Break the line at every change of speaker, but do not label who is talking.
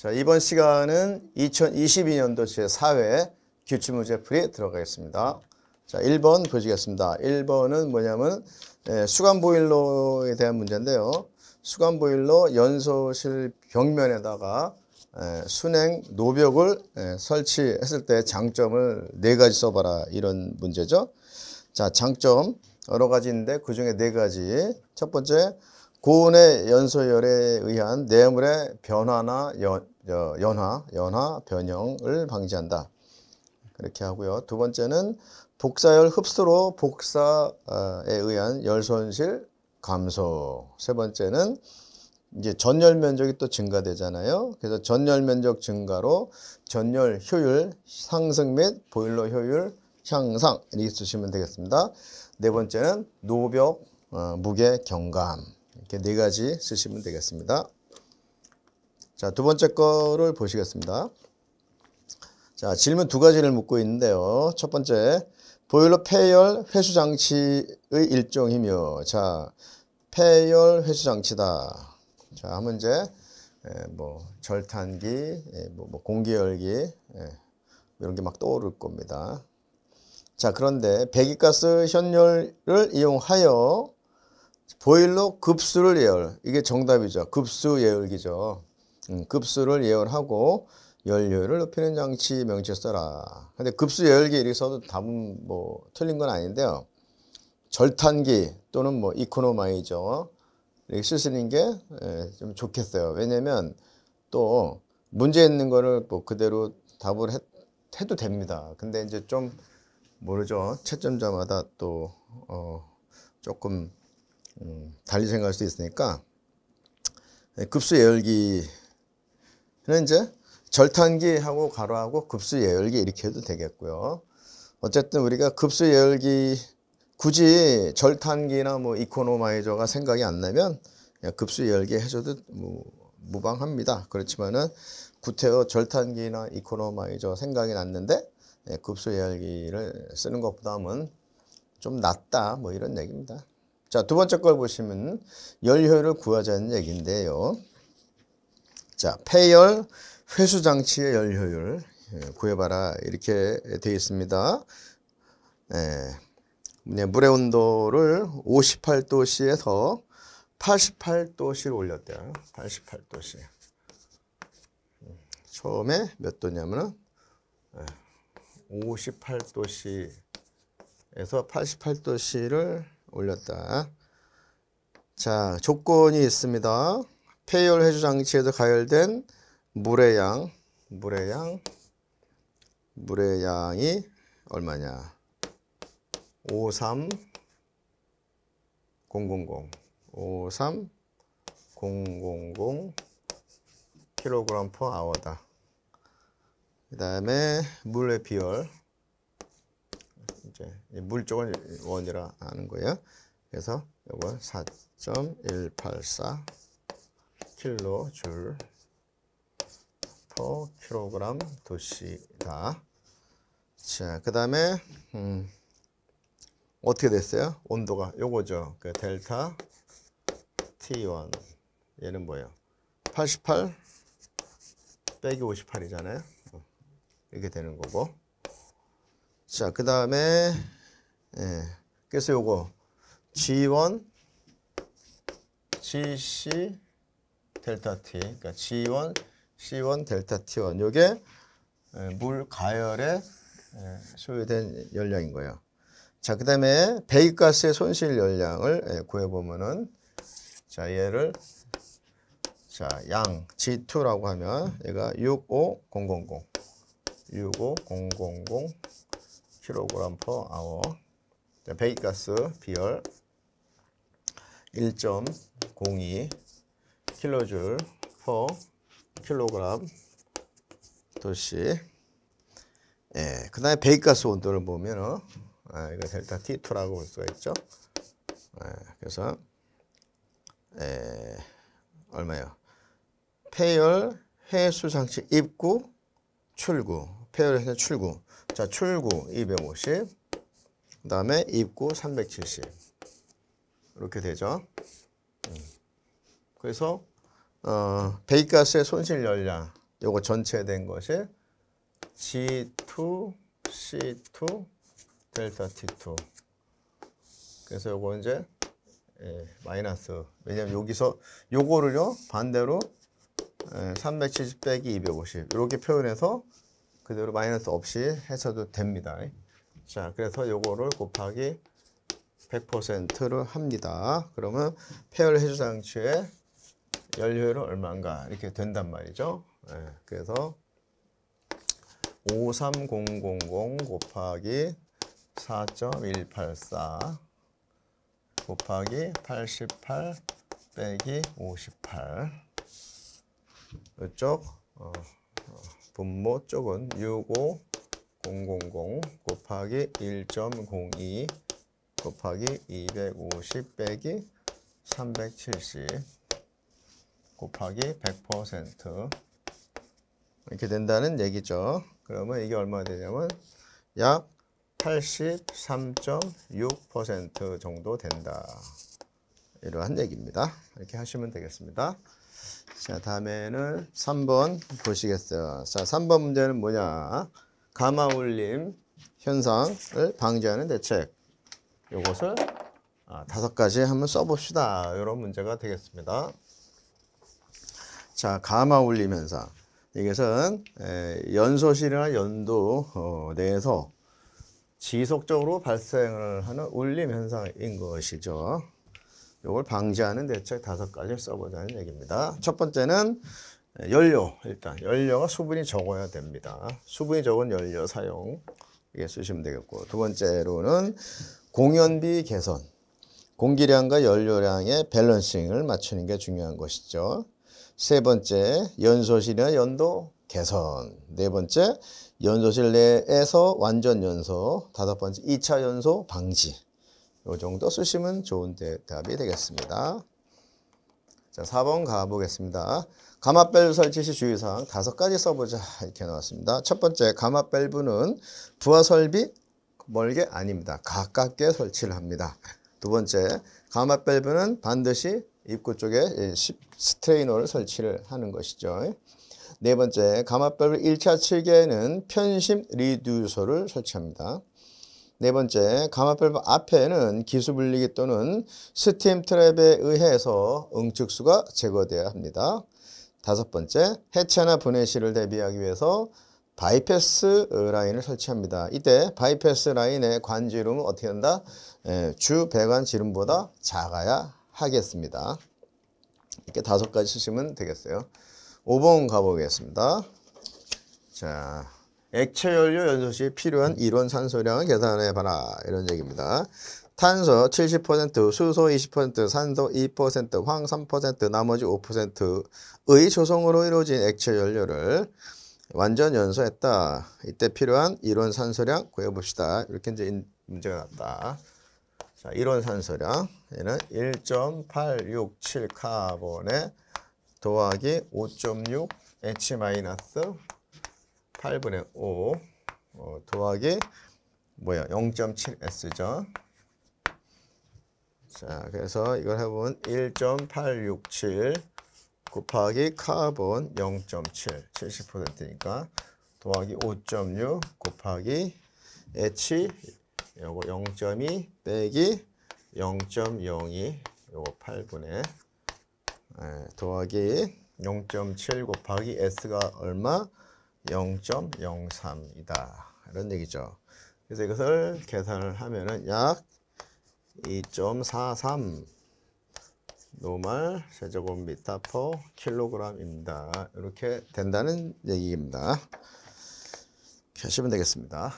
자, 이번 시간은 2022년도 제4회 기출문제풀이 들어가겠습니다. 자, 1번 보시겠습니다. 1번은 뭐냐면 수간보일러에 대한 문제인데요. 수간보일러 연소실 벽면에다가 순행 노벽을 설치했을 때 장점을 4가지 써봐라, 이런 문제죠. 자, 장점 여러 가지인데 그 중에 4가지. 첫 번째, 고온의 연소열에 의한 내물의 변화나 연화, 변형을 방지한다. 그렇게 하고요. 두 번째는 복사열 흡수로 복사에 의한 열 손실 감소. 세 번째는 이제 전열 면적이 또 증가되잖아요. 그래서 전열 면적 증가로 전열 효율 상승 및 보일러 효율 향상, 이렇게 쓰시면 되겠습니다. 네 번째는 노벽 무게 경감, 이렇게 4가지 쓰시면 되겠습니다. 자, 두 번째 거를 보시겠습니다. 자, 질문 2가지를 묻고 있는데요. 첫 번째, 보일러 폐열 회수 장치의 일종이며, 자, 폐열 회수 장치다. 자, 한 문제, 절탄기, 공기 열기, 이런 게 막 떠오를 겁니다. 자, 그런데 배기가스 현열을 이용하여 보일러 급수를 예열, 이게 정답이죠. 급수 예열기죠. 급수를 예열하고 연료를 높이는 장치 명칭 써라. 근데 급수 예열기 이렇게 써도 답은 틀린 건 아닌데요. 절탄기 또는 이코노마이저 이렇게 쓰시는 게 좀 좋겠어요. 왜냐면 또 문제 있는 거를 그대로 답을 해도 됩니다. 근데 이제 좀 모르죠. 채점자마다 또 조금 달리 생각할 수 있으니까 급수 예열기는 이제 절탄기하고 가로하고 급수 예열기 이렇게 해도 되겠고요. 어쨌든 우리가 급수 예열기 굳이 절탄기나 이코노마이저가 생각이 안 나면 그냥 급수 예열기 해줘도 무방합니다. 그렇지만은 구태여 절탄기나 이코노마이저 생각이 났는데 급수 예열기를 쓰는 것보다는 좀 낫다, 이런 얘기입니다. 자, 두 번째 걸 보시면 열효율을 구하자는 얘기인데요. 자, 폐열 회수 장치의 열효율 구해봐라, 이렇게 되어 있습니다. 물의 온도를 58도씨에서 88도씨로 올렸대요. 88도씨. 처음에 몇 도냐면은 58도씨에서 88도씨를 올렸다. 자, 조건이 있습니다. 폐열 회수 장치에서 가열된 물의 양이 얼마냐? 53000 kg/h다. 그 다음에 물의 비열, 이제 물 쪽은 원이라 하는 거예요. 그래서 이거 4.184 kJ/kg 도시다. 자, 그 다음에 어떻게 됐어요? 온도가 요거죠. 그 델타 T1, 얘는 뭐예요? 88 빼기 58이잖아요. 이렇게 되는 거고. 자, 그 다음에 그래서 요거 G1 GC 델타 T, 그러니까 G1 C1 델타 T1, 요게 물 가열에 소요된 열량인 거예요. 자, 그 다음에 배기가스의 손실 열량을 구해보면은, 자, 얘를, 자, 양 G2라고 하면 얘가 65000 kg/h. 자, 배기가스 비열 1.02 kJ/kg 도시. 그 다음에 배기가스 온도를 보면은, 이거 델타 T2라고 볼 수가 있죠. 그래서, 얼마요? 폐열 해수 장치 입구, 출구. 폐열 해수 출구. 자, 출구 250. 그 다음에 입구 370. 이렇게 되죠. 그래서 배기가스의 손실 열량 요거 전체 된 것이 G2, C2, 델타 T2. 그래서 요거 이제 마이너스. 왜냐면 여기서 요거를요 반대로 370 빼기 250 이렇게 표현해서 그대로 마이너스 없이 해서도 됩니다. 자, 그래서 요거를 곱하기 100%를 합니다. 그러면 폐열 해주 장치의 연료율은 얼마인가 이렇게 된단 말이죠. 그래서 53000 곱하기 4.184 곱하기 88 빼기 58 이쪽 분모 쪽은 65000 곱하기 1.02 곱하기 250 빼기 370 곱하기 100% 이렇게 된다는 얘기죠. 그러면 이게 얼마나 되냐면 약 83.6% 정도 된다. 이러한 얘기입니다. 이렇게 하시면 되겠습니다. 자, 다음에는 3번 보시겠어요. 자, 3번 문제는 뭐냐? 가마 울림 현상을 방지하는 대책. 요것을 5가지 한번 써봅시다. 이런 문제가 되겠습니다. 자, 가마 울림 현상. 이것은 연소실이나 연도 내에서 지속적으로 발생을 하는 울림 현상인 것이죠. 이걸 방지하는 대책 5가지 써보자는 얘기입니다. 첫 번째는 연료. 일단 연료가 수분이 적어야 됩니다. 수분이 적은 연료 사용 이게 쓰시면 되겠고, 두 번째로는 공연비 개선. 공기량과 연료량의 밸런싱을 맞추는 게 중요한 것이죠. 세 번째, 연소실이나 연도 개선. 네 번째, 연소실 내에서 완전 연소. 5번째, 2차 연소 방지. 이 정도 쓰시면 좋은 답이 되겠습니다. 자, 4번 가보겠습니다. 가마 밸브 설치 시 주의사항 5가지 써보자 이렇게 나왔습니다. 첫 번째, 가마 밸브는 부하 설비 멀게 아닙니다. 가깝게 설치를 합니다. 두 번째, 가마 밸브는 반드시 입구 쪽에 스트레이너를 설치를 하는 것이죠. 네 번째, 가마 밸브 1차 칠개에는 편심 리듀서를 설치합니다. 네 번째, 가마 밸브 앞에는 기수 분리기 또는 스팀 트랩에 의해서 응축수가 제거되어야 합니다. 5번째, 해체나 분해 시를 대비하기 위해서 바이패스 라인을 설치합니다. 이때 바이패스 라인의 관지름은 어떻게 된다? 주 배관 지름보다 작아야 하겠습니다. 이렇게 5가지 쓰시면 되겠어요. 5번 가보겠습니다. 자, 액체 연료 연소 시 필요한 이론 산소량을 계산해 봐라. 이런 얘기입니다. 탄소 70%, 수소 20%, 산소 2%, 황 3%, 나머지 5%의 조성으로 이루어진 액체 연료를 완전 연소했다. 이때 필요한 이론 산소량 구해봅시다. 이렇게 이제 문제가 났다. 자, 이론 산소량. 얘는 1.867 카본에 더하기 5.6 H 마이너스 8분의 5 더하기 0.7 S죠. 자, 그래서 이걸 해보면 1.867 곱하기 카본 0.7 70%니까 더하기 5.6 곱하기 H 요거 0.2 빼기 0.02 요거 8분의 더하기 0.7 곱하기 S가 얼마? 0.03이다. 이런 얘기죠. 그래서 이것을 계산을 하면은 약 2.43 노말 세제곱미터 퍼 킬로그램입니다. 이렇게 된다는 얘기입니다. 이렇게 하시면 되겠습니다.